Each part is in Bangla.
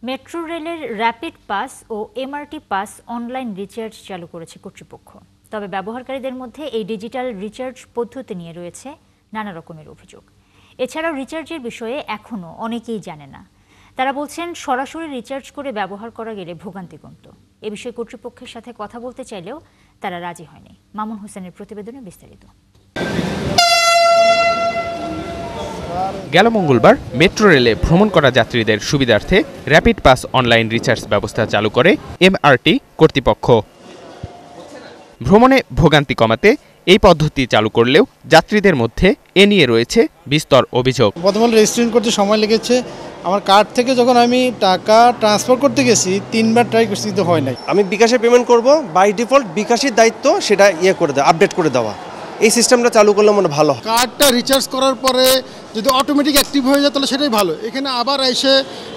মেট্রো রেলের র্যাপিড পাস ও এমআরটি পাস অনলাইন রিচার্জ চালু করেছে কর্তৃপক্ষ। তবে ব্যবহারকারীদের মধ্যে এই ডিজিটাল রিচার্জ পদ্ধতি নিয়ে রয়েছে নানা রকমের অভিযোগ। এছাড়াও রিচার্জের বিষয়ে এখনও অনেকেই জানে না। তারা বলছেন সরাসরি রিচার্জ করে ব্যবহার করা গেলে ভোগান্তি কমত। এ বিষয়ে কর্তৃপক্ষের সাথে কথা বলতে চাইলেও তারা রাজি হয়নি। মামুন হোসেনের প্রতিবেদনে বিস্তারিত। গেল মঙ্গলবার মেট্রো রেলে ভ্রমণ করা যাত্রীদের সুবিধার্থে র্যাপিড পাস অনলাইন রিচার্জ ব্যবস্থা চালু করে এমআরটি কর্তৃপক্ষ। ভ্রমণে ভোগান্তি কমাতে এই পদ্ধতি চালু করলেও যাত্রীদের মধ্যে এ নিয়ে রয়েছে বিস্তর অভিযোগ। বর্তমানে রেজিস্ট্রেশন করতে সময় লেগেছে। আমার কার্ড থেকে যখন আমি টাকা ট্রান্সফার করতে গেছি 3বার ট্রাই করছি, কিন্তু হয় নাই। আমি বিকাশে পেমেন্ট করব, বাই ডিফল্ট বিকাশের দায়িত্ব সেটা করে দেওয়া, আপডেট করে দেওয়া। এই সিস্টেমটা চালু করলে মনে ভালো। কার্ডটা রিচার্জ করার পরে যদি অটোমেটিক অ্যাক্টিভ হয়ে যায় তাহলে সেটাই ভালো। এখানে আবার এসে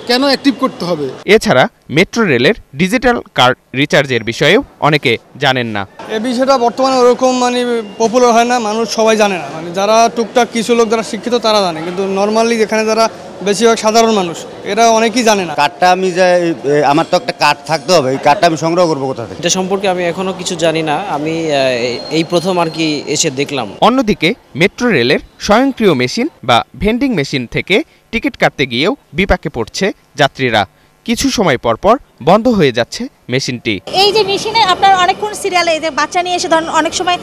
কেন অ্যাক্টিভ করতে হবে? এছাড়া মেট্রো রেলের ডিজিটাল কার্ড রিচার্জের বিষয়েও অনেকে জানেন না। এই বিষয়টা বর্তমানে ওরকম পপুলার হয় না, মানুষ সবাই জানে না। যারা টুকটাক কিছু লোক যারা শিক্ষিত তারা জানে, কিন্তু নর্মালি যেখানে যারা বেশিরভাগ সাধারণ মানুষ এরা অনেকেই জানে না। কার্ডটা আমি আমার তো একটা কার্ড থাকতে হবে, এই কার্ডটা আমি সংগ্রহ করবো কোথা থেকে? এটা সম্পর্কে আমি এখনো কিছু জানি না, আমি এই প্রথম এসে দেখলাম। অন্যদিকে মেট্রো রেলের স্বয়ংক্রিয় মেশিন বা ভেন্ডিং মেশিন থেকে টিকিট কাটতে গিয়েও বিপাকে পড়ছে যাত্রীরা। কিছু সময় পর বন্ধ হয়ে যাচ্ছে মেশিনটি। এই যে মেশিনে আপনার অনেকক্ষণ সিরিয়ালে বাচ্চা নিয়ে এসে ধরুন অনেক সময়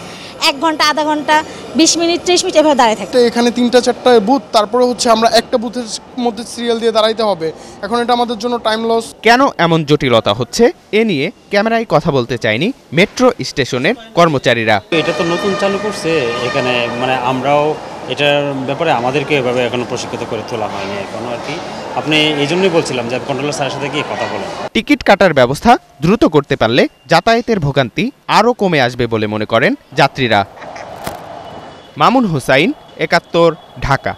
1 ঘন্টা, আধা ঘন্টা, 20 মিনিট, 30 মিনিট এভাবে দাঁড়িয়ে থাকে। এখানে 3টা-4টা বুথ, তারপরে আমরা একটা বুথের মধ্যে সিরিয়াল দিয়ে দাঁড়াইতে হবে। এখন এটা আমাদের জন্য টাইম লস। কেন এমন জটিলতা হচ্ছে এ নিয়ে ক্যামেরায় কথা বলতে চায়নি মেট্রো স্টেশনের কর্মচারীরা। এটা তো নতুন চালু করছে এখানে, আমরাও এটার ব্যাপারে আমাদেরকে এভাবে এখনো প্রশিক্ষিত করে তোলা হয়নি এখনো আপনি এই জন্যই বলছিলাম যে কন্ট্রোলার স্যারের সাথে গিয়ে কথা বলেন। টিকিট কাটার ব্যবস্থা দ্রুত করতে পারলে যাতায়াতের ভোগান্তি আরও কমে আসবে বলে মনে করেন যাত্রীরা। মামুন হোসাইন, ৭১, ঢাকা।